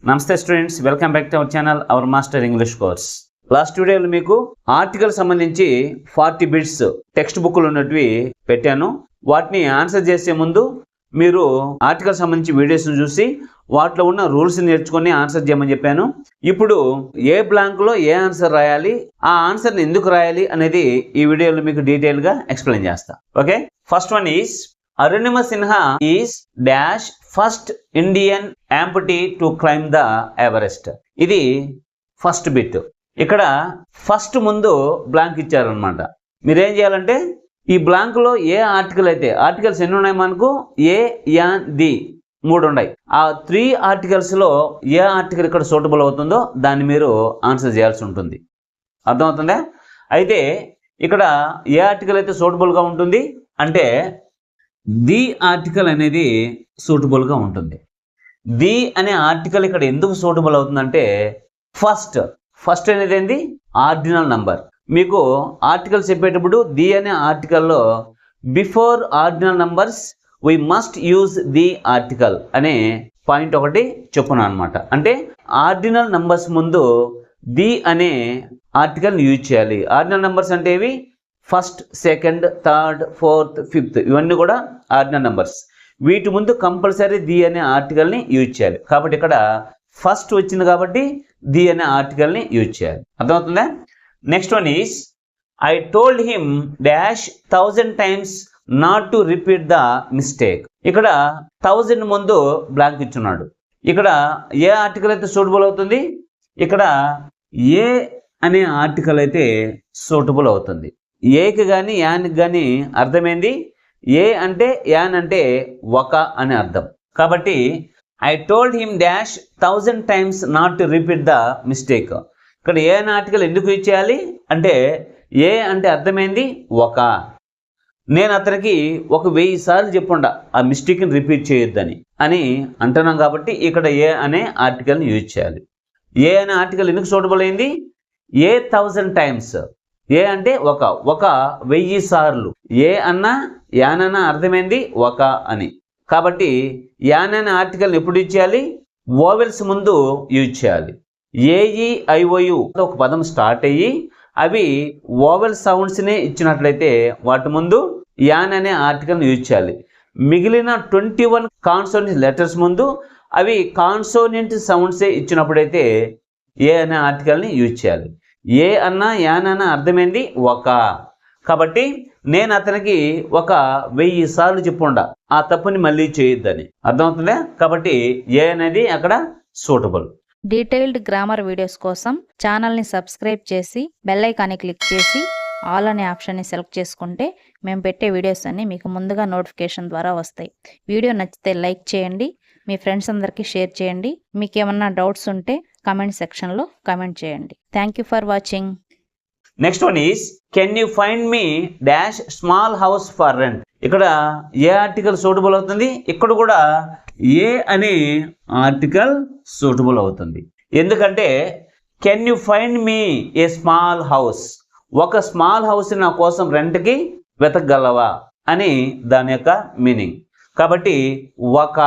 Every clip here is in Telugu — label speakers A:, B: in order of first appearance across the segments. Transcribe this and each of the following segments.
A: నమస్తే students, welcome back to our channel our master English course. Last వీడియోలో మీకు ఆర్టికల్ సంబంధించి 40 బిట్స్ టెక్స్ట్ బుక్లు ఉన్నటివి పెట్టాను. వాటిని ఆన్సర్ చేసే ముందు మీరు ఆర్టికల్ సంబంధించి వీడియోస్ని చూసి వాటిలో ఉన్న రూల్స్ నేర్చుకొని ఆన్సర్ చేయమని చెప్పాను. ఇప్పుడు ఏ బ్లాంక్లో ఏ ఆన్సర్ రాయాలి, ఆ ఆన్సర్ని ఎందుకు రాయాలి అనేది ఈ వీడియోలో మీకు డీటెయిల్గా ఎక్స్ప్లెయిన్ చేస్తా. Okay, first one is Arunima Sinha is dash first Indian amputee to climb the Everest. ఇది ఫస్ట్ బిట్. ఇక్కడ ఫస్ట్ ముందు బ్లాంక్ ఇచ్చారనమాట. మీరేం చేయాలంటే ఈ బ్లాంక్లో ఏ ఆర్టికల్ అయితే, ఆర్టికల్స్ ఎన్ని ఉన్నాయి మనకు, ఏ, యాన్, ది 3 ఉన్నాయి. ఆ 3 ఆర్టికల్స్లో ఏ ఆర్టికల్ ఇక్కడ సూటబుల్ అవుతుందో దాన్ని మీరు ఆన్సర్ చేయాల్సి ఉంటుంది. అర్థమవుతుందా? అయితే ఇక్కడ ఏ ఆర్టికల్ అయితే సూటబుల్గా ఉంటుంది అంటే ది ఆర్టికల్ అనేది సూటబుల్గా ఉంటుంది. ది అనే ఆర్టికల్ ఇక్కడ ఎందుకు సూటబుల్ అవుతుందంటే ఫస్ట్ అనేది ఏంది, ఆర్డినల్ నంబర్. మీకు ఆర్టికల్ చెప్పేటప్పుడు ది అనే ఆర్టికల్లో before ordinal numbers we must use the article అనే పాయింట్ ఒకటి చెప్పున్నాను అనమాట. అంటే ఆర్డినల్ నంబర్స్ ముందు ది అనే ఆర్టికల్ని యూజ్ చేయాలి. ఆర్డినల్ నంబర్స్ అంటే ఇవి first, second, third, fourth, fifth, ఇవన్నీ కూడా ఆర్డినల్ నంబర్స్. వీటి ముందు కంపల్సరీ ది అనే ఆర్టికల్ని యూజ్ చేయాలి. కాబట్టి ఇక్కడ ఫస్ట్ వచ్చింది కాబట్టి ది అనే ఆర్టికల్ని యూజ్ చేయాలి. అర్థమవుతుందా? Next one is I told him dash 1000 times not to repeat the mistake. ఇక్కడ 1000 ముందు బ్లాంక్ ఇచ్చున్నాడు. ఇక్కడ ఏ ఆర్టికల్ అయితే సూటబుల్ అవుతుంది, ఇక్కడ ఏ అనే ఆర్టికల్ అయితే సూటబుల్ అవుతుంది. ఏకి కానీ యాన్కి కానీ అర్థమైంది. ఏ అంటే యాన్ అంటే ఒక అని అర్థం. కాబట్టి I told him dash 1000 times not to repeat the mistake. ఇక్కడ ఏ అనే ఆర్టికల్ ఎందుకు యూజ్ చేయాలి అంటే ఏ అంటే అర్థమైంది ఒక. నేను అతనికి 1000 సార్లు చెప్పుండా ఆ మిస్టేక్ని రిపీట్ చేయొద్దని అని అంటున్నాం. కాబట్టి ఇక్కడ ఏ అనే ఆర్టికల్ని యూజ్ చేయాలి. ఏ అనే ఆర్టికల్ ఎందుకు సూటబుల్ అయింది, ఏ 1000 times. ఏ అంటే ఒక 1000 సార్లు. ఏ అన్న యాన్ అన్న అర్థమైంది ఒక అని. కాబట్టి యాన్ అనే ఆర్టికల్ని ఎప్పుడు యూజ్ చేయాలి, ఓవెల్స్ ముందు యూజ్ చేయాలి. ఏఈ ఐఓయు ఒక పదం స్టార్ట్ అయ్యి అవి ఓవెల్ సౌండ్స్నే ఇచ్చినట్లయితే వాటి ముందు యాన్ అనే ఆర్టికల్ని యూజ్ చేయాలి. మిగిలిన 21 కాన్సోనెంట్ లెటర్స్ ముందు అవి కాన్సోనెంట్ సౌండ్సే ఇచ్చినప్పుడైతే ఏ అనే ఆర్టికల్ని యూజ్ చేయాలి. ఏ అన్న యాన్ అన్న అర్థమైంది ఒక. కాబట్టి నేను అతనికి 1000 సార్లు చెప్పుండా ఆ తప్పుని మళ్ళీ చేయొద్దని. అర్థమవుతుందా? కాబట్టి ఏ అనేది అక్కడ సూటబుల్.
B: డీటెయిల్డ్ గ్రామర్ వీడియోస్ కోసం ఛానల్ని సబ్స్క్రైబ్ చేసి బెల్ ఐకాన్ని క్లిక్ చేసి ఆల్ అనే ఆప్షన్ని సెలెక్ట్ చేసుకుంటే మేము పెట్టే వీడియోస్ అన్నీ మీకు ముందుగా నోటిఫికేషన్ ద్వారా వస్తాయి. వీడియో నచ్చితే లైక్ చేయండి, మీ ఫ్రెండ్స్ అందరికీ షేర్ చేయండి. మీకు ఏమన్నా డౌట్స్ ఉంటే కామెంట్ సెక్షన్లో కామెంట్ చేయండి. Thank you for watching.
A: Next one is can you find me dash small house for rent. ఇక్కడ ఏ ఆర్టికల్ సూటబుల్ అవుతుంది, ఇక్కడ కూడా ఏ అనే ఆర్టికల్ సూటబుల్ అవుతుంది. ఎందుకంటే can you find me a small house, ఒక స్మాల్ హౌస్ నా కోసం రెంట్కి వెతకగలవా అని దాని యొక్క మీనింగ్. కాబట్టి ఒక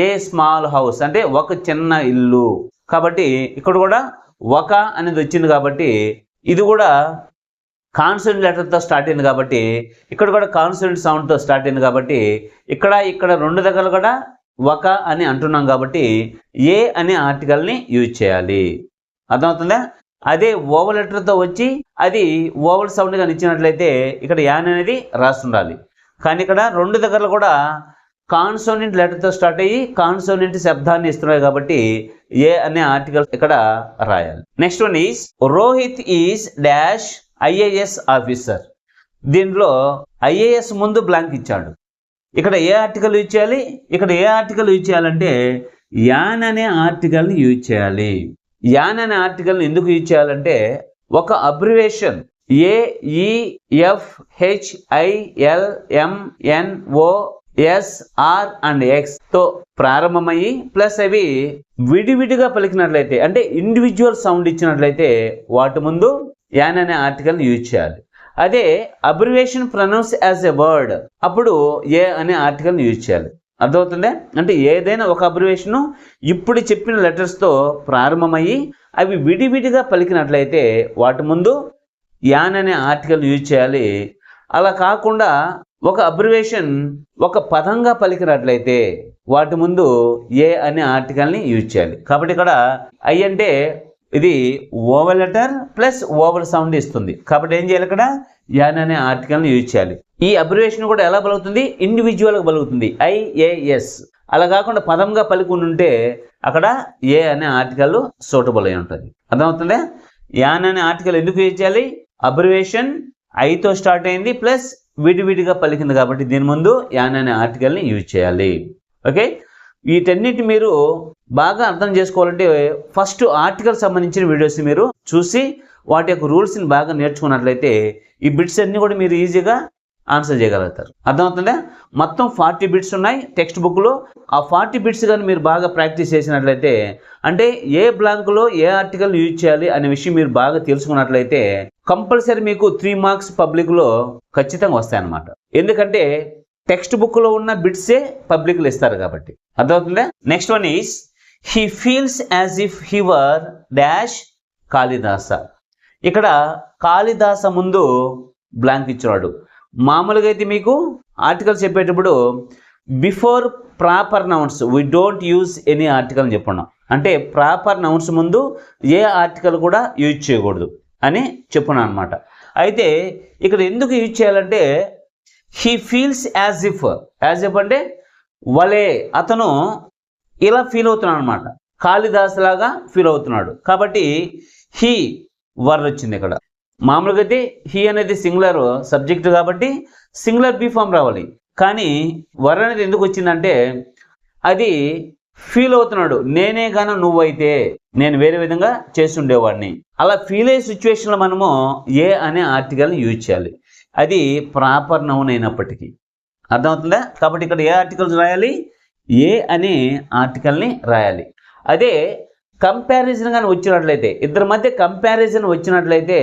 A: ఏ స్మాల్ హౌస్ అంటే ఒక చిన్న ఇల్లు. కాబట్టి ఇక్కడ కూడా ఒక అనేది వచ్చింది కాబట్టి ఇది కూడా కాన్సోనెంట్ లెటర్తో స్టార్ట్ అయింది కాబట్టి ఇక్కడ కూడా కాన్సోనెంట్ సౌండ్తో స్టార్ట్ అయింది కాబట్టి ఇక్కడ 2 దగ్గర కూడా ఒక అని అంటున్నాం కాబట్టి ఏ అనే ఆర్టికల్ని యూజ్ చేయాలి. అర్థమవుతుందా? అదే ఓవల్ లెటర్తో వచ్చి అది ఓవల్ సౌండ్ కానీ ఇచ్చినట్లయితే ఇక్కడ యాన్ అనేది రాస్తుండాలి. కానీ ఇక్కడ 2 దగ్గర కూడా కాన్సోనెంట్ లెటర్తో స్టార్ట్ అయ్యి కాన్సోనెంట్ శబ్దాన్ని ఇస్తున్నాయి కాబట్టి ఏ అనే ఆర్టికల్ ఇక్కడ రాయాలి. Next one is Rohit is dash IAS officer. దీంట్లో ఐఏఎస్ ముందు బ్లాంక్ ఇచ్చాడు. ఇక్కడ ఏ ఆర్టికల్ యూజ్ చేయాలి, ఇక్కడ ఏ ఆర్టికల్ యూజ్ చేయాలంటే యాన్ అనే ఆర్టికల్ని యూజ్ చేయాలి. యాన్ అనే ఆర్టికల్ని ఎందుకు యూజ్ చేయాలంటే ఒక అబ్రివేషన్ AEFHILMNO అండ్ ఎక్స్ తో ప్రారంభమయ్యి ప్లస్ అవి విడివిడిగా పలికినట్లయితే అంటే ఇండివిజువల్ సౌండ్ ఇచ్చినట్లయితే వాటి ముందు యాన్ అనే ఆర్టికల్ని యూజ్ చేయాలి. అదే abbreviation pronounce as a word అప్పుడు ఏ అనే ఆర్టికల్ని యూజ్ చేయాలి. అర్థమవుతుందే? అంటే ఏదైనా ఒక అబ్రివేషను ఇప్పుడు చెప్పిన లెటర్స్తో ప్రారంభమయ్యి అవి విడివిడిగా పలికినట్లయితే వాటి ముందు యాన్ అనే ఆర్టికల్ యూజ్ చేయాలి. అలా కాకుండా ఒక అబ్రివేషన్ ఒక పదంగా పలికినట్లయితే వాటి ముందు ఏ అనే ఆర్టికల్ని యూజ్ చేయాలి. కాబట్టి ఇక్కడ ఐ అంటే ఇది oval letter plus vowel sound ఇస్తుంది. కాబట్టి ఏం చేయాలి, ఇక్కడ యాన్ అనే ఆర్టికల్ని యూజ్ చేయాలి. ఈ అబ్రివేషన్ కూడా ఎలా పలుకుతుంది, ఇండివిజువల్గా పలుకుతుంది, ఐఏఎస్. అలా కాకుండా పదంగా పలికి ఉంటే అక్కడ ఏ అనే ఆర్టికల్ సూటబుల్ అయి ఉంటుంది. అర్థమవుతుందా? యాన్ అనే ఆర్టికల్ ఎందుకు యూజ్ చేయాలి, అబ్రివేషన్ ఐతో స్టార్ట్ అయింది ప్లస్ విడివిడిగా పలికింది కాబట్టి దీని ముందు యాన్ అనే ఆర్టికల్ని యూజ్ చేయాలి. ఓకే, వీటన్నిటి మీరు బాగా అర్థం చేసుకోవాలంటే ఫస్ట్ ఆర్టికల్ సంబంధించిన వీడియోస్ మీరు చూసి వాటి యొక్క రూల్స్ని బాగా నేర్చుకున్నట్లయితే ఈ బిట్స్ అన్నీ కూడా మీరు ఈజీగా ఆన్సర్ చేయగలుగుతారు. అర్థమవుతుందా? మొత్తం 40 బిట్స్ ఉన్నాయి టెక్స్ట్ బుక్లో. ఆ 40 బిట్స్ కానీ మీరు బాగా ప్రాక్టీస్ చేసినట్లయితే, అంటే ఏ బ్లాంక్లో ఏ ఆర్టికల్ యూజ్ చేయాలి అనే విషయం మీరు బాగా తెలుసుకున్నట్లయితే కంపల్సరీ మీకు 3 మార్క్స్ పబ్లిక్లో ఖచ్చితంగా వస్తాయన్నమాట. ఎందుకంటే టెక్స్ట్ బుక్లో ఉన్న బిట్సే పబ్లిక్లో ఇస్తారు కాబట్టి. అర్థమవుతుందా? Next one is he feels as if he were dash Kalidasa. ఇక్కడ కాళిదాస ముందు బ్లాంక్ ఇచ్చాడు. మామూలుగా అయితే మీకు ఆర్టికల్ చెప్పేటప్పుడు before proper nouns we don't use any article అని చెప్పున్నాం. అంటే ప్రాపర్ నౌన్స్ ముందు ఏ ఆర్టికల్ కూడా యూజ్ చేయకూడదు అని చెప్పున్నాను అనమాట. అయితే ఇక్కడ ఎందుకు యూజ్ చేయాలంటే హీ ఫీల్స్ యాజ్ ఇఫ్ అంటే వలే, అతను ఇలా ఫీల్ అవుతున్నాడు అనమాట, కాళిదాస్ లాగా ఫీల్ అవుతున్నాడు. కాబట్టి హీ వర్ వచ్చింది ఇక్కడ. మామూలుగా అయితే హీ అనేది సింగులర్ సబ్జెక్ట్ కాబట్టి సింగులర్ బీ ఫామ్ రావాలి. కానీ వర్ అనేది ఎందుకు వచ్చిందంటే అది ఫీల్ అవుతున్నాడు, నేనే గాన నువ్వైతే నేను వేరే విధంగా చేస్తుండేవాడిని. అలా ఫీల్ అయ్యే సిచ్యువేషన్లో మనము ఏ అనే ఆర్టికల్ని యూజ్ చేయాలి, అది ప్రాపర్ నౌన్ అయినప్పటికీ. అర్థమవుతుందా? కాబట్టి ఇక్కడ ఏ ఆర్టికల్స్ రాయాలి, ఏ అనే ఆర్టికల్ని రాయాలి. అదే కంపారిజన్ కానీ వచ్చినట్లయితే, ఇద్దరి మధ్య కంపారిజన్ వచ్చినట్లయితే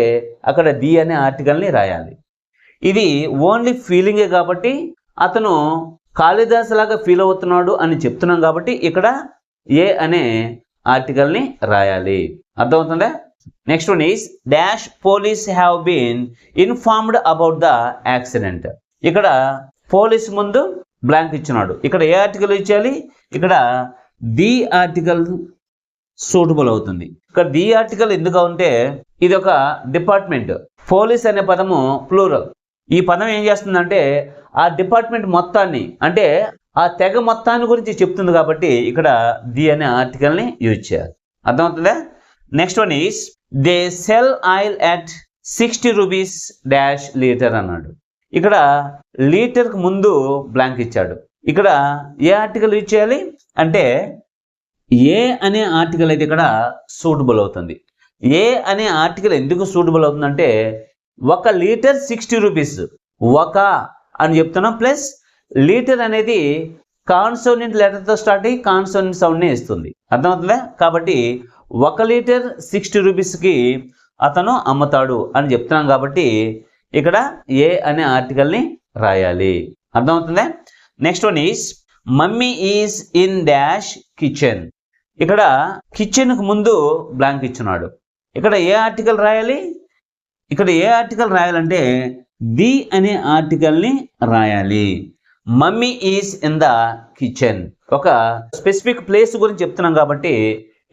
A: అక్కడ ది అనే ఆర్టికల్ని రాయాలి. ఇది ఓన్లీ ఫీలింగే కాబట్టి అతను కాళిదాస్ లాగా ఫీల్ అవుతున్నాడు అని చెప్తున్నాం కాబట్టి ఇక్కడ ఏ అనే ఆర్టికల్ని రాయాలి. అర్థమవుతుందా? Next one is dash police have been informed about the accident. ఇక్కడ పోలీస్ ముందు బ్లాంక్ ఇచ్చినాడు. ఇక్కడ ఏ ఆర్టికల్ ఇచ్చేయాలి, ఇక్కడ ది ఆర్టికల్ సూటబుల్ అవుతుంది. ఇక్కడ ది ఆర్టికల్ ఎందుకు అంటే ఇది ఒక డిపార్ట్మెంట్, పోలీస్ అనే పదము ప్లూరల్. ఈ పదం ఏం చేస్తుందంటే ఆ డిపార్ట్మెంట్ మొత్తాన్ని, అంటే ఆ తెగ మొత్తాన్ని గురించి చెప్తుంది కాబట్టి ఇక్కడ ది అనే ఆర్టికల్ని యూజ్ చేయాలి. అర్థమవుతుందా? Next one is they sell oil at 60 rupees dash litre అన్నాడు. ఇక్కడ లీటర్కి ముందు బ్లాంక్ ఇచ్చాడు. ఇక్కడ ఏ ఆర్టికల్ యూజ్ చేయాలి అంటే ఏ అనే ఆర్టికల్ అయితే ఇక్కడ సూటబుల్ అవుతుంది. ఏ అనే ఆర్టికల్ ఎందుకు సూటబుల్ అవుతుందంటే 1 లీటర్ 60 రూపీస్, ఒక అని చెప్తున్నాం, ప్లస్ లీటర్ అనేది కాన్సోనెంట్ లెటర్తో స్టార్ట్ అయ్యి కాన్సోనెంట్ సౌండ్ని ఇస్తుంది. అర్థమవుతుందా? కాబట్టి 1 లీటర్ 60 రూపీస్కి అతను అమ్ముతాడు అని చెప్తున్నాం కాబట్టి ఇక్కడ ఏ అనే ఆర్టికల్ని రాయాలి. అర్థమవుతుందా? Next one is mummy is in dash kitchen. ఇక్కడ కిచెన్కు ముందు బ్లాంక్ ఇచ్చున్నాడు. ఇక్కడ ఏ ఆర్టికల్ రాయాలి, ఇక్కడ ఏ ఆర్టికల్ రాయాలంటే ది అనే ఆర్టికల్ని రాయాలి. Mummy is in the kitchen, ఒక స్పెసిఫిక్ ప్లేస్ గురించి చెప్తున్నాం కాబట్టి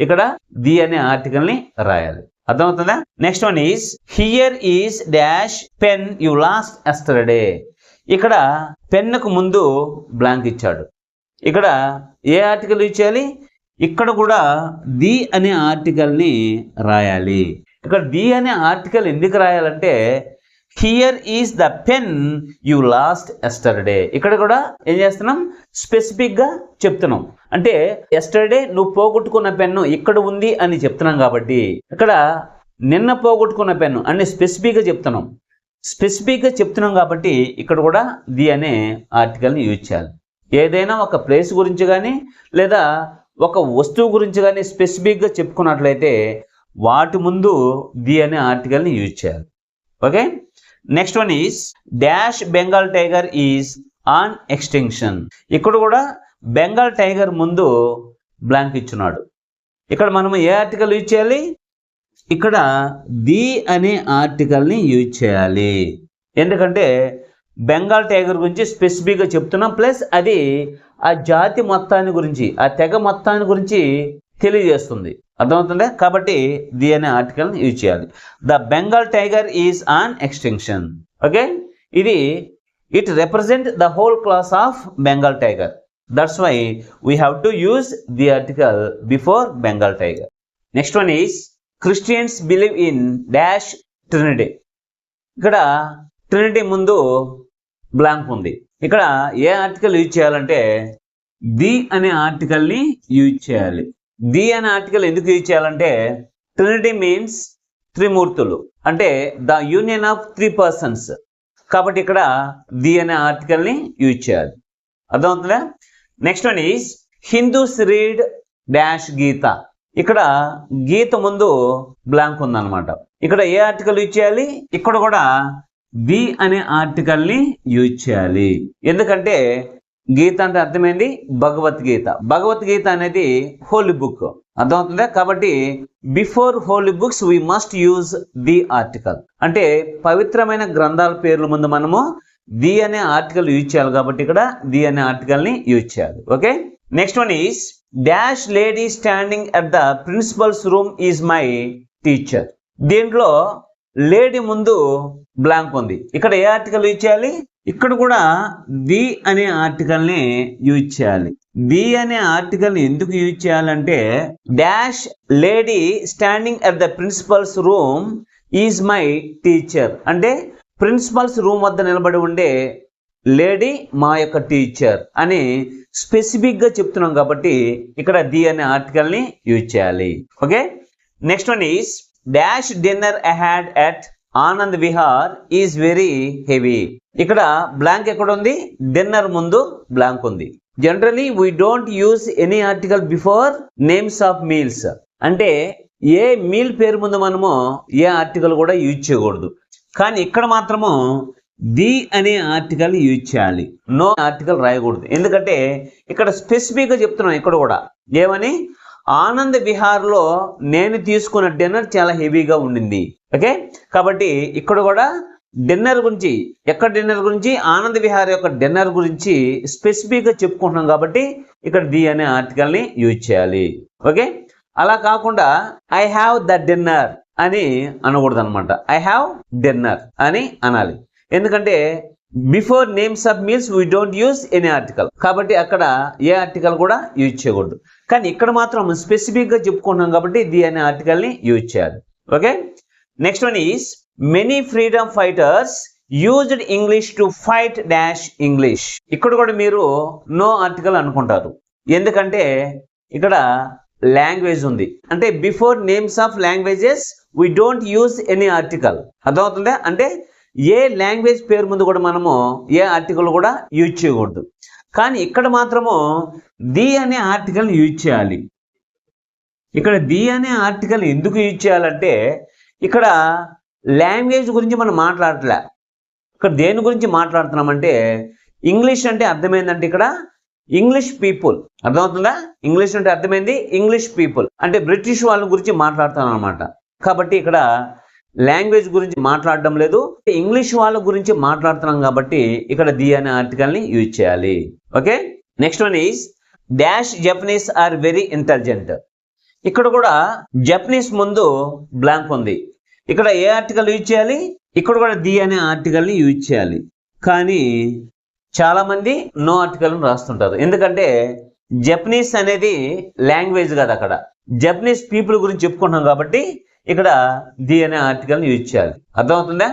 A: ఇక్కడ ది అనే ఆర్టికల్ని రాయాలి. అర్థమవుతుందా? Next one is here is dash pen you last yesterday. ఇక్కడ పెన్నుకు ముందు బ్లాంక్ ఇచ్చాడు. ఇక్కడ ఏ ఆర్టికల్ యూజ్ చేయాలి, ఇక్కడ కూడా ది అనే ఆర్టికల్ని రాయాలి. ఇక్కడ ది అనే ఆర్టికల్ ఎందుకు రాయాలంటే here is the pen you last yesterday. ఇక్కడ కూడా ఏం చేస్తున్నాం, స్పెసిఫిక్గా చెప్తున్నాం. అంటే ఎస్టర్డే నువ్వు పోగొట్టుకున్న పెన్ను ఇక్కడ ఉంది అని చెప్తున్నాం కాబట్టి ఇక్కడ నిన్న పోగొట్టుకున్న పెన్ను అని స్పెసిఫిక్గా చెప్తున్నాం. స్పెసిఫిక్గా చెప్తున్నాం కాబట్టి ఇక్కడ కూడా ది అనే ఆర్టికల్ని యూజ్ చేయాలి. ఏదైనా ఒక ప్లేస్ గురించి కానీ లేదా ఒక వస్తువు గురించి కానీ స్పెసిఫిక్గా చెప్పుకున్నట్లయితే వాటి ముందు ది అనే ఆర్టికల్ని యూజ్ చేయాలి. Okay, next one is dash Bengal tiger is on extension. ఇక్కడ కూడా బెంగాల్ టైగర్ ముందు బ్లాంక్ ఇచ్చున్నాడు. ఇక్కడ మనం ఏ ఆర్టికల్ యూజ్ చేయాలి? ఇక్కడ ది అనే ఆర్టికల్ని యూజ్ చేయాలి. ఎందుకంటే బెంగాల్ టైగర్ గురించి స్పెసిఫిక్గా చెప్తున్నాం, ప్లస్ అది ఆ జాతి మొత్తాన్ని గురించి, ఆ తెగ మొత్తాన్ని గురించి తెలియజేస్తుంది. అర్థమవుతుందా? కాబట్టి ది అనే ఆర్టికల్ని యూజ్ చేయాలి. The Bengal tiger is on extinction. Okay, ఇది it represent the whole class of Bengal tiger. That's why we have to use the article before Bengal tiger. Next one is Christians believe in dash Trinity. ఇక్కడ ట్రినిటీ ముందు బ్లాంక్ ఉంది. ఇక్కడ ఏ ఆర్టికల్ యూజ్ చేయాలంటే ది అనే ఆర్టికల్ని యూజ్ చేయాలి. ది అనే ఆర్టికల్ ఎందుకు యూజ్ చేయాలంటే ట్రినిటీ మీన్స్ త్రిమూర్తులు, అంటే ద యూనియన్ ఆఫ్ 3 persons. కాబట్టి ఇక్కడ ది అనే ఆర్టికల్ని యూజ్ చేయాలి. అర్థమవుతుందా? Next one is Hindus read dash Gita. ఇక్కడ గీత ముందు బ్లాంక్ ఉందన్నమాట. ఇక్కడ ఏ ఆర్టికల్ యూజ్ చేయాలి? ఇక్కడ కూడా ది అనే ఆర్టికల్ని యూజ్ చేయాలి. ఎందుకంటే గీత అంటే అర్థమైంది భగవద్గీత. భగవద్గీత అనేది హోలీ బుక్. అర్థమవుతుందా? కాబట్టి before holy books we must use the article. అంటే పవిత్రమైన గ్రంథాల పేర్ల ముందు మనము ది అనే ఆర్టికల్ యూజ్ చేయాలి. కాబట్టి ఇక్కడ ది అనే ఆర్టికల్ని యూజ్ చేయాలి. Okay, next one is dash lady standing at the principal's room is my teacher. దీంట్లో లేడీ ముందు బ్లాంక్ ఉంది. ఇక్కడ ఏ ఆర్టికల్ యూజ్ చేయాలి? ఇక్కడ కూడా ది అనే ఆర్టికల్ని యూజ్ చేయాలి. ది అనే ఆర్టికల్ని ఎందుకు యూజ్ చేయాలంటే dash lady standing at the principal's room is my teacher. అంటే ప్రిన్సిపల్స్ రూమ్ వద్ద నిలబడి ఉండే లేడీ మా యొక్క టీచర్ అని స్పెసిఫిక్గా చెప్తున్నాం. కాబట్టి ఇక్కడ ది అనే ఆర్టికల్ని యూజ్ చేయాలి. Okay, next one is dash dinner ahead at Anand Vihar is very heavy. ఇక్కడ బ్లాంక్ ఎక్కడ ఉంది? డిన్నర్ ముందు బ్లాంక్ ఉంది. Generally we don't use any article before names of meals. అంటే ఏ మీల్ పేరు ముందు మనము ఏ ఆర్టికల్ కూడా యూజ్ చేయకూడదు. కానీ ఇక్కడ మాత్రము ది అనే ఆర్టికల్ యూజ్ చేయాలి. నో ఆర్టికల్ రాయకూడదు. ఎందుకంటే ఇక్కడ స్పెసిఫిక్గా చెప్తున్నాం. ఇక్కడ కూడా ఏమని? ఆనంద్ విహార్లో నేను తీసుకున్న డిన్నర్ చాలా హెవీగా ఉండింది. ఓకే, కాబట్టి ఇక్కడ కూడా డిన్నర్ గురించి, ఎక్కడ డిన్నర్ గురించి? ఆనంద్ విహార్ యొక్క డిన్నర్ గురించి స్పెసిఫిక్గా చెప్పుకుంటున్నాం. కాబట్టి ఇక్కడ ది అనే ఆర్టికల్ని యూజ్ చేయాలి. ఓకే, అలా కాకుండా ఐ హ్యావ్ ద డిన్నర్ అని అనకూడదు అనమాట. ఐ హ్యావ్ డిన్నర్ అని అనాలి. ఎందుకంటే before names of meals we don't use any article. కాబట్టి అక్కడ ఏ ఆర్టికల్ కూడా యూజ్ చేయకూడదు. కానీ ఇక్కడ మాత్రం స్పెసిఫిక్గా చెప్పుకుంటున్నాం కాబట్టి ది అనే ఆర్టికల్ని యూజ్ చేయాలి. Okay, next one is many freedom fighters used English to fight dash English. ఇక్కడ కూడా మీరు నో ఆర్టికల్ అనుకుంటారు. ఎందుకంటే ఇక్కడ లాంగ్వేజ్ ఉంది. అంటే before names of languages we don't use any article. అర్థమవుతుందా? అంటే ఏ లాంగ్వేజ్ పేరు ముందు కూడా మనము ఏ ఆర్టికల్ కూడా యూజ్ చేయకూడదు. కానీ ఇక్కడ మాత్రము ది అనే ఆర్టికల్ని యూజ్ చేయాలి. ఇక్కడ ది అనే ఆర్టికల్ ఎందుకు యూజ్ చేయాలంటే ఇక్కడ లాంగ్వేజ్ గురించి మనం మాట్లాడట్లే. ఇక్కడ దేని గురించి మాట్లాడుతున్నామంటే ఇంగ్లీష్ అంటే అర్థమైందంటే ఇక్కడ ఇంగ్లీష్ పీపుల్. అర్థమవుతుందా? ఇంగ్లీష్ అంటే అర్థమైంది ఇంగ్లీష్ పీపుల్, అంటే బ్రిటిష్ వాళ్ళ గురించి మాట్లాడుతాను అనమాట. కాబట్టి ఇక్కడ లాంగ్వేజ్ గురించి మాట్లాడడం లేదు, ఇంగ్లీష్ వాళ్ళ గురించి మాట్లాడుతున్నాం. కాబట్టి ఇక్కడ ది అనే ఆర్టికల్ని యూజ్ చేయాలి. Okay, next one is dash Japanese are very intelligent. ఇక్కడ కూడా జపనీస్ ముందు బ్లాంక్ ఉంది. ఇక్కడ ఏ ఆర్టికల్ యూజ్ చేయాలి? ఇక్కడ కూడా ది అనే ఆర్టికల్ని యూజ్ చేయాలి. కానీ చాలా మంది నో ఆర్టికల్ రాస్తుంటారు. ఎందుకంటే జపనీస్ అనేది లాంగ్వేజ్ కాదు, అక్కడ జపనీస్ పీపుల్ గురించి చెప్పుకుంటున్నాం. కాబట్టి ఇక్కడ ది అనే ఆర్టికల్ని యూజ్ చేయాలి. అర్థమవుతుందా?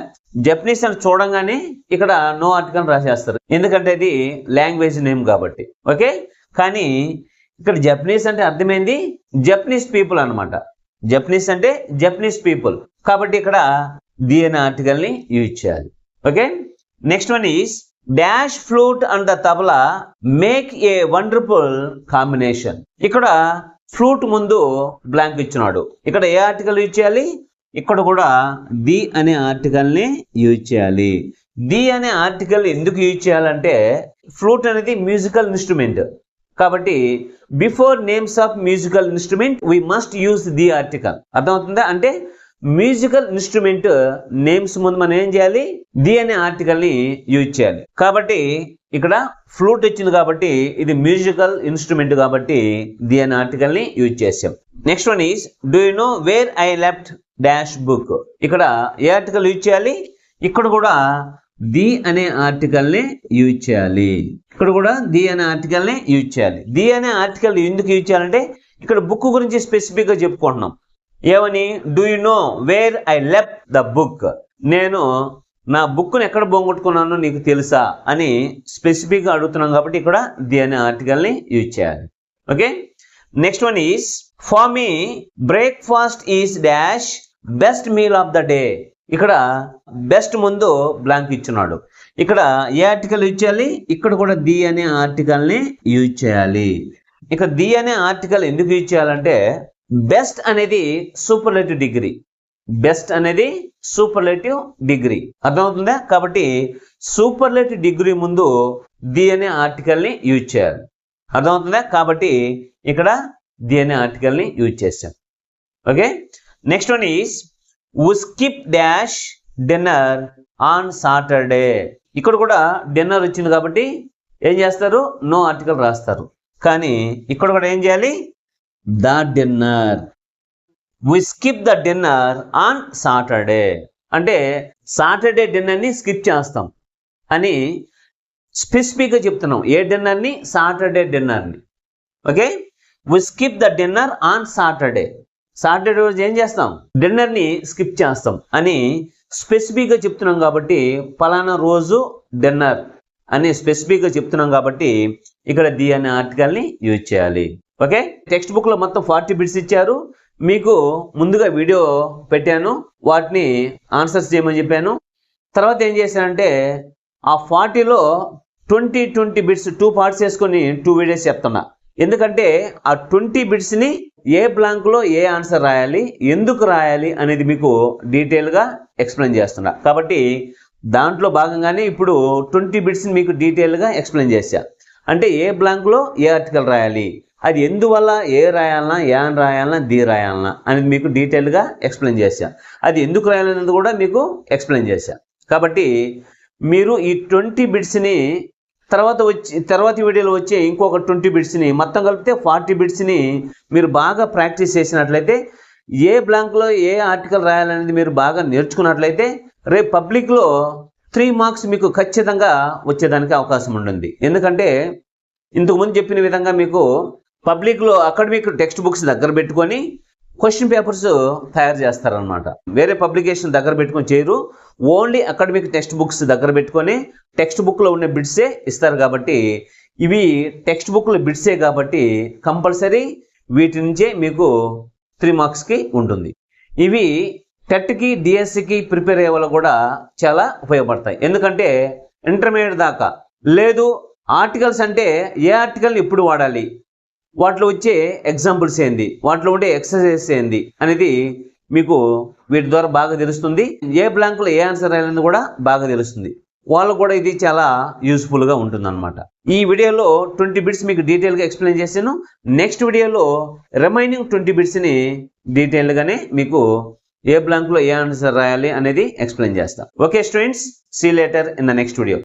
A: జపనీస్ అని చూడంగానే ఇక్కడ నో ఆర్టికల్ రాసేస్తారు, ఎందుకంటే ఇది లాంగ్వేజ్ నేమ్ కాబట్టి. ఓకే, కానీ ఇక్కడ జపనీస్ అంటే అర్థమైంది జపనీస్ పీపుల్ అనమాట. జపనీస్ అంటే జపనీస్ పీపుల్, కాబట్టి ఇక్కడ ది అనే ఆర్టికల్ని యూజ్ చేయాలి. Okay, next one is dash flute and the tabla make a wonderful combination. ఇక్కడ ఫ్లూట్ ముందు బ్లాంక్ ఇచ్చినాడు. ఇక్కడ ఏ ఆర్టికల్ యూజ్ చేయాలి? ఇక్కడ కూడా ది అనే ఆర్టికల్ని యూజ్ చేయాలి. ది అనే ఆర్టికల్ ఎందుకు యూజ్ చేయాలంటే ఫ్లూట్ అనేది మ్యూజికల్ ఇన్స్ట్రుమెంట్. కాబట్టి before names of musical instrument we must use the article. అర్థమవుతుందా? అంటే మ్యూజికల్ ఇన్స్ట్రుమెంట్ నేమ్స్ ముందు మనం ఏం చేయాలి? ది అనే ఆర్టికల్ ని యూజ్ చేయాలి. కాబట్టి ఇక్కడ ఫ్లూట్ వచ్చింది కాబట్టి ఇది మ్యూజికల్ ఇన్స్ట్రుమెంట్ కాబట్టి ది అనే ఆర్టికల్ ని యూజ్ చేసాం. Next one is do you know where I left dash book. ఇక్కడ ఏ ఆర్టికల్ యూజ్ చేయాలి? ఇక్కడ కూడా ది అనే ఆర్టికల్ ని యూజ్ చేయాలి. ఇక్కడ కూడా ది అనే ఆర్టికల్ ని యూజ్ చేయాలి. ది అనే ఆర్టికల్ ఎందుకు యూజ్ చేయాలంటే ఇక్కడ బుక్ గురించి స్పెసిఫిక్ గా చెప్పుకుంటున్నాం. ఏమని? Do you know where I left the book. నేను నా బుక్ను ఎక్కడ పోగొట్టుకున్నానో నీకు తెలుసా అని స్పెసిఫిక్ గా అడుగుతున్నాం కాబట్టి ఇక్కడ ది అనే ఆర్టికల్ ని యూజ్ చేయాలి. Okay. Next one is for me breakfast is dash best meal of the day. ఇక్కడ బెస్ట్ ముందు బ్లాంక్ ఇచ్చున్నాడు. ఇక్కడ ఏ ఆర్టికల్ యూజ్ చేయాలి? ఇక్కడ కూడా ది అనే ఆర్టికల్ ని యూజ్ చేయాలి. ఇక ది అనే ఆర్టికల్ ఎందుకు యూజ్ చేయాలంటే బెస్ట్ అనేది సూపర్లేటివ్ డిగ్రీ. బెస్ట్ అనేది సూపర్లేటివ్ డిగ్రీ. అర్థమవుతుందా? కాబట్టి సూపర్లేటివ్ డిగ్రీ ముందు ది అనే ఆర్టికల్ ని యూజ్ చేయాలి. అర్థమవుతుందా? కాబట్టి ఇక్కడ ది అనే ఆర్టికల్ ని యూజ్ చేశాం. Okay. Next one is we skip dash dinner on Saturday. ఇక్కడ కూడా డిన్నర్ వచ్చింది కాబట్టి ఏం చేస్తారు? నో ఆర్టికల్ రాస్తారు. కానీ ఇక్కడ కూడా ఏం చేయాలి? The dinner. We skip the dinner on Saturday అంటే సాటర్డే డిన్నర్ని స్కిప్ చేస్తాం అని స్పెసిఫిక్గా చెప్తున్నాం. ఏ డిన్నర్ని? సాటర్డే డిన్నర్ని. Okay. We skip the dinner on Saturday. Saturday రోజు ఏం చేస్తాం? డిన్నర్ని స్కిప్ చేస్తాం అని స్పెసిఫిక్గా చెప్తున్నాం కాబట్టి పలానా రోజు డిన్నర్ అని స్పెసిఫిక్గా చెప్తున్నాం కాబట్టి ఇక్కడ ది అనే ఆర్టికల్ని యూజ్ చేయాలి. ఓకే. టెక్స్ట్ బుక్లో మొత్తం 40 బిట్స్ ఇచ్చారు. మీకు ముందుగా వీడియో పెట్టాను, వాటిని ఆన్సర్స్ చేయమని చెప్పాను. తర్వాత ఏం చేశానంటే ఆ 40లో 20 బిట్స్ 2 పార్ట్స్ చేసుకొని 2 వీడియోస్ చెప్తున్నా. ఎందుకంటే ఆ 20 బిట్స్ని ఏ బ్లాంక్లో ఏ ఆన్సర్ రాయాలి, ఎందుకు రాయాలి అనేది మీకు డీటెయిల్గా ఎక్స్ప్లెయిన్ చేస్తున్నా. కాబట్టి దాంట్లో భాగంగానే ఇప్పుడు 20 బిట్స్ని మీకు డీటెయిల్గా ఎక్స్ప్లెయిన్ చేశా. అంటే ఏ బ్లాంక్లో ఏ ఆర్టికల్ రాయాలి, అది ఎందువల్ల ఏ రాయాలన్నా, యాన్ రాయాలన్నా, ది రాయాలన్నా అనేది మీకు డీటెయిల్గా ఎక్స్ప్లెయిన్ చేశా. అది ఎందుకు రాయాలనేది కూడా మీకు ఎక్స్ప్లెయిన్ చేశా. కాబట్టి మీరు ఈ 20 బిట్స్ని తర్వాత వీడియోలో వచ్చే ఇంకొక 20 బిట్స్ని మొత్తం కలిపితే 40 బిట్స్ని మీరు బాగా ప్రాక్టీస్ చేసినట్లయితే, ఏ బ్లాంక్లో ఏ ఆర్టికల్ రాయాలనేది మీరు బాగా నేర్చుకున్నట్లయితే రేపు పబ్లిక్లో 3 మార్క్స్ మీకు ఖచ్చితంగా వచ్చేదానికి అవకాశం ఉంటుంది. ఎందుకంటే ఇంతకుముందు చెప్పిన విధంగా మీకు పబ్లిక్లో అకాడమిక్ టెక్స్ట్ బుక్స్ దగ్గర పెట్టుకొని క్వశ్చన్ పేపర్స్ తయారు చేస్తారనమాట. వేరే పబ్లికేషన్ దగ్గర పెట్టుకొని చేయరు. ఓన్లీ అకాడమిక్ టెక్స్ట్ బుక్స్ దగ్గర పెట్టుకొని టెక్స్ట్ బుక్లో ఉన్న బిట్సే ఇస్తారు. కాబట్టి ఇవి టెక్స్ట్ బుక్లో బిట్సే కాబట్టి కంపల్సరీ వీటి నుంచే మీకు 3 మార్క్స్కి ఉంటుంది. ఇవి టెట్కి, డిఎస్సికి ప్రిపేర్ అయ్యే వాళ్ళు కూడా చాలా ఉపయోగపడతాయి. ఎందుకంటే ఇంటర్మీడియట్ దాకా లేదు ఆర్టికల్స్ అంటే ఏ ఆర్టికల్ని ఎప్పుడు వాడాలి, వాటిలో వచ్చే ఎగ్జాంపుల్స్ ఏంది, వాటిలో ఉండే ఎక్సర్సైజెస్ ఏంది అనేది మీకు వీటి ద్వారా బాగా తెలుస్తుంది. ఏ బ్లాంక్లో ఏ ఆన్సర్ రాయాలని కూడా బాగా తెలుస్తుంది. వాళ్ళకు కూడా ఇది చాలా యూస్ఫుల్గా ఉంటుంది అనమాట. ఈ వీడియోలో 20 బిట్స్ మీకు డీటెయిల్గా ఎక్స్ప్లెయిన్ చేశాను. నెక్స్ట్ వీడియోలో రిమైనింగ్ 20 బిట్స్ని డీటెయిల్గానే మీకు ఏ బ్లాంక్లో ఏ ఆన్సర్ రాయాలి అనేది ఎక్స్ప్లెయిన్ చేస్తాం. Okay students, see later in the next video.